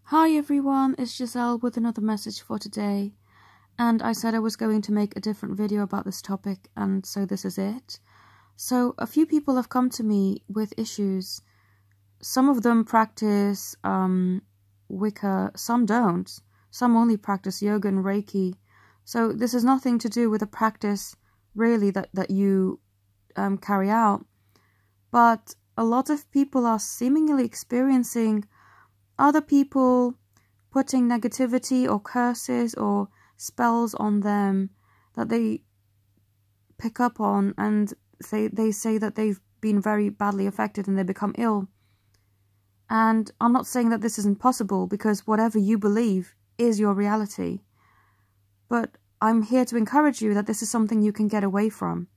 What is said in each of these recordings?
Hi everyone, it's Giselle with another message for today, and I said I was going to make a different video about this topic, and so this is it. So a few people have come to me with issues. Some of them practice Wicca, some don't. Some only practice yoga and Reiki. So this is nothing to do with a practice really that you carry out, but a lot of people are seemingly experiencing other people putting negativity or curses or spells on them that they pick up on, and they say that they've been very badly affected and they become ill. And I'm not saying that this isn't possible, because whatever you believe is your reality. But I'm here to encourage you that this is something you can get away from.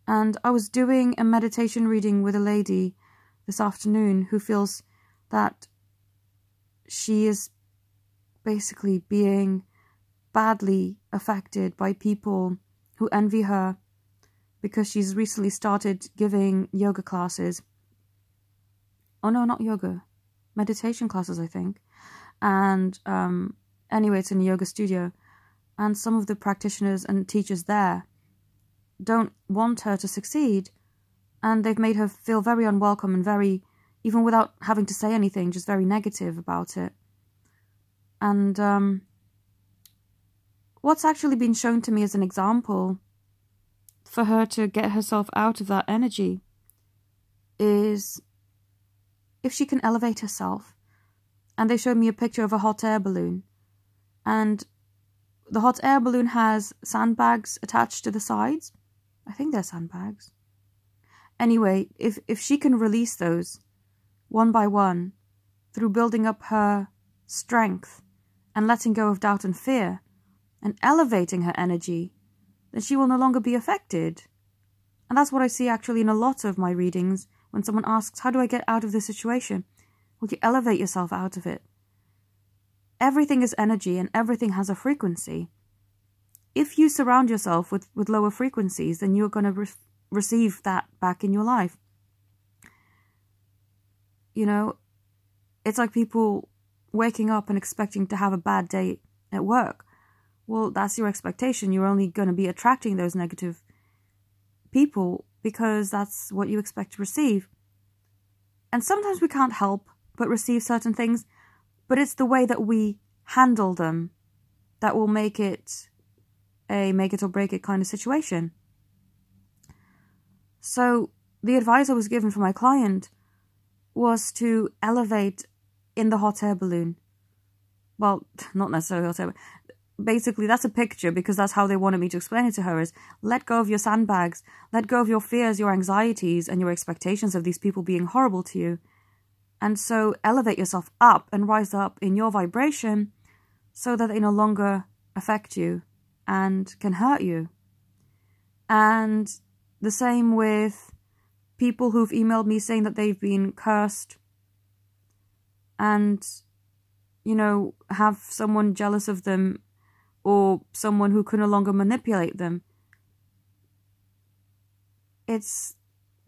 And I was doing a meditation reading with a lady this afternoon who feels that she is basically being badly affected by people who envy her because she's recently started giving yoga classes. Oh no, not yoga. Meditation classes, I think. And anyway, it's in a yoga studio. And some of the practitioners and teachers there don't want her to succeed. And they've made her feel very unwelcome and very, even without having to say anything, just very negative about it. And what's actually been shown to me as an example for her to get herself out of that energy is if she can elevate herself. And they showed me a picture of a hot air balloon. And the hot air balloon has sandbags attached to the sides. I think they're sandbags. Anyway, if she can release those one by one through building up her strength and letting go of doubt and fear and elevating her energy, then she will no longer be affected. And that's what I see actually in a lot of my readings when someone asks, how do I get out of this situation? Well, you elevate yourself out of it. Everything is energy and everything has a frequency. If you surround yourself with lower frequencies, then you're going to receive that back in your life. You know, it's like people waking up and expecting to have a bad day at work. Well, that's your expectation. You're only going to be attracting those negative people because that's what you expect to receive. And sometimes we can't help but receive certain things, but it's the way that we handle them that will make it a make it or break it kind of situation. So the advice I was given for my client was to elevate in the hot air balloon. Well, not necessarily hot air, but basically that's a picture, because that's how they wanted me to explain it to her, is let go of your sandbags, let go of your fears, your anxieties, and your expectations of these people being horrible to you. And so elevate yourself up and rise up in your vibration so that they no longer affect you and can hurt you. And the same with people who've emailed me saying that they've been cursed and, you know, have someone jealous of them or someone who can no longer manipulate them. It's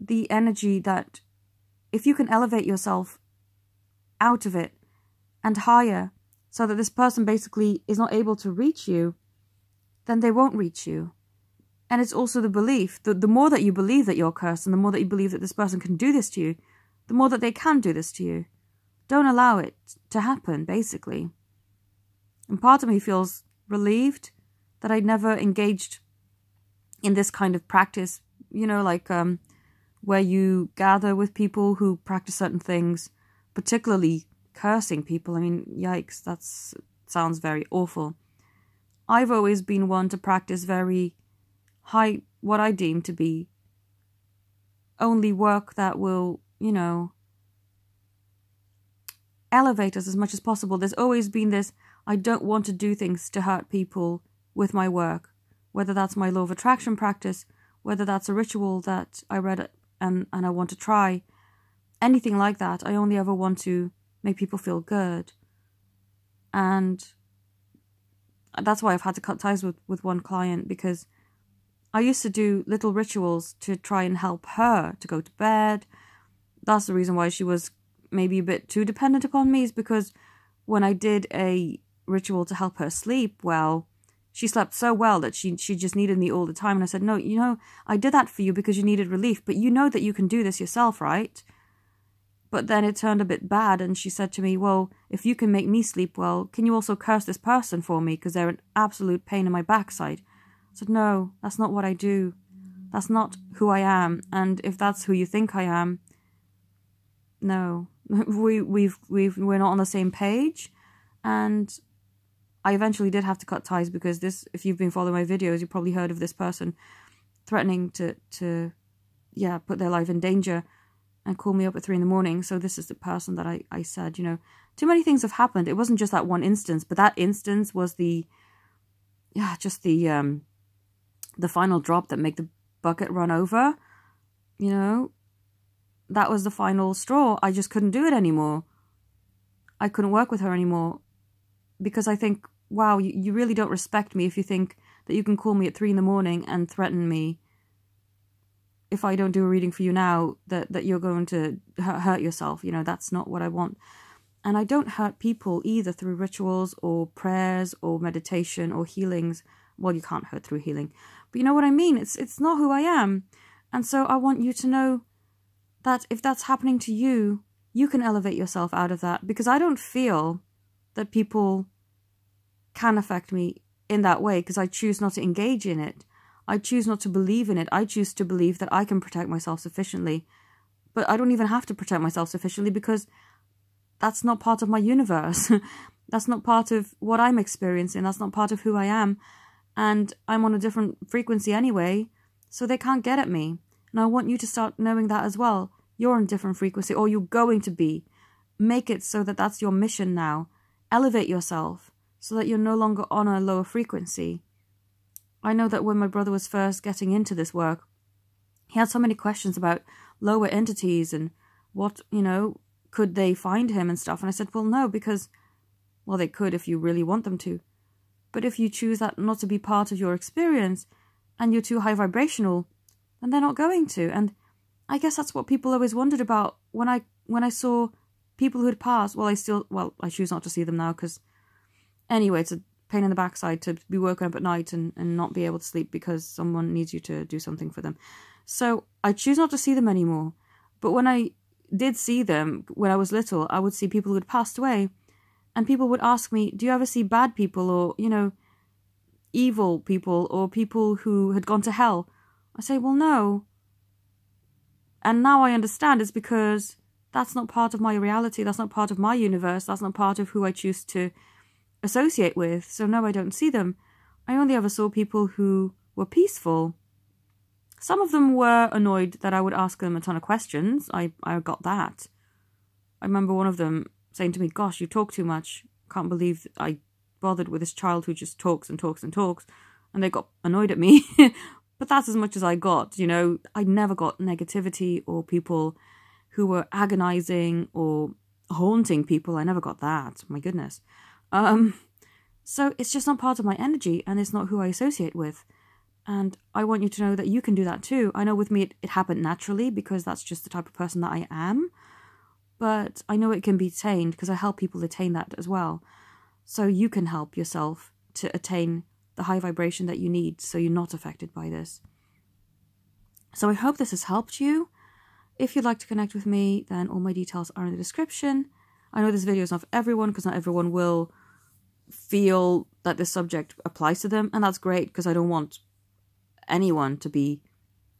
the energy that if you can elevate yourself out of it and higher so that this person basically is not able to reach you, then they won't reach you. And it's also the belief that the more that you believe that you're cursed and the more that you believe that this person can do this to you, the more that they can do this to you. Don't allow it to happen, basically. And part of me feels relieved that I never engaged in this kind of practice, you know, like where you gather with people who practice certain things, particularly cursing people. I mean, yikes, that sounds very awful. I've always been one to practice very high, what I deem to be only work that will, you know, elevate us as much as possible. There's always been this, I don't want to do things to hurt people with my work, whether that's my law of attraction practice, whether that's a ritual that I read and I want to try, anything like that. I only ever want to make people feel good. And that's why I've had to cut ties with one client, because I used to do little rituals to try and help her to go to bed. That's the reason why she was maybe a bit too dependent upon me, is because when I did a ritual to help her sleep well, she slept so well that she just needed me all the time. And I said, no, you know, I did that for you because you needed relief, but you know that you can do this yourself, right? But then it turned a bit bad, and she said to me, well, if you can make me sleep well, can you also curse this person for me, because they're an absolute pain in my backside? I said, no, that's not what I do. That's not who I am. And if that's who you think I am, no, we're not on the same page. And I eventually did have to cut ties, because this, if you've been following my videos, you've probably heard of this person threatening to put their life in danger and call me up at 3 in the morning. So this is the person that I said, you know, too many things have happened. It wasn't just that one instance, but that instance was the final drop that made the bucket run over. You know, that was the final straw. I just couldn't do it anymore. I couldn't work with her anymore, because I think, wow, you really don't respect me if you think that you can call me at 3 in the morning and threaten me if I don't do a reading for you now, that you're going to hurt yourself. You know, that's not what I want. And I don't hurt people either through rituals or prayers or meditation or healings. Well, you can't hurt through healing, but you know what I mean? It's not who I am. And so I want you to know that if that's happening to you, you can elevate yourself out of that, because I don't feel that people can affect me in that way, because I choose not to engage in it. I choose not to believe in it. I choose to believe that I can protect myself sufficiently. But I don't even have to protect myself sufficiently, because that's not part of my universe. That's not part of what I'm experiencing. That's not part of who I am. And I'm on a different frequency anyway, so they can't get at me. And I want you to start knowing that as well. You're on a different frequency, or you're going to be. Make it so that that's your mission now. Elevate yourself so that you're no longer on a lower frequency. I know that when my brother was first getting into this work, he had so many questions about lower entities and what, you know, could they find him and stuff. And I said, well, no, because, well, they could if you really want them to. But if you choose that not to be part of your experience and you're too high vibrational, then they're not going to. And I guess that's what people always wondered about when I saw people who had passed. Well, I choose not to see them now, because anyway, it's a pain in the backside to be woken up at night and not be able to sleep because someone needs you to do something for them. So I choose not to see them anymore. But when I did see them, when I was little, I would see people who had passed away. And people would ask me, do you ever see bad people, or, you know, evil people, or people who had gone to hell? I say, well, no. And now I understand it's because that's not part of my reality. That's not part of my universe. That's not part of who I choose to associate with. So no, I don't see them. I only ever saw people who were peaceful. Some of them were annoyed that I would ask them a ton of questions. I got that. I remember one of them saying to me, gosh, you talk too much. Can't believe I bothered with this child who just talks and talks and talks. And they got annoyed at me. But that's as much as I got, you know. I never got negativity or people who were agonizing or haunting people. I never got that. My goodness. So it's just not part of my energy, and it's not who I associate with. And I want you to know that you can do that too. I know with me it happened naturally, because that's just the type of person that I am. But I know it can be attained, because I help people attain that as well. So you can help yourself to attain the high vibration that you need, so you're not affected by this. So I hope this has helped you. If you'd like to connect with me, then all my details are in the description. I know this video is not for everyone, because not everyone will feel that this subject applies to them, and that's great, because I don't want anyone to be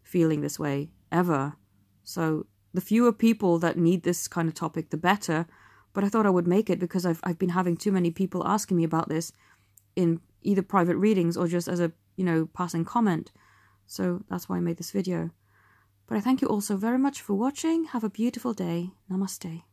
feeling this way ever. So the fewer people that need this kind of topic, the better. But I thought I would make it, because I've been having too many people asking me about this in either private readings or just as a, you know, passing comment. So that's why I made this video. But I thank you all so very much for watching. Have a beautiful day. Namaste.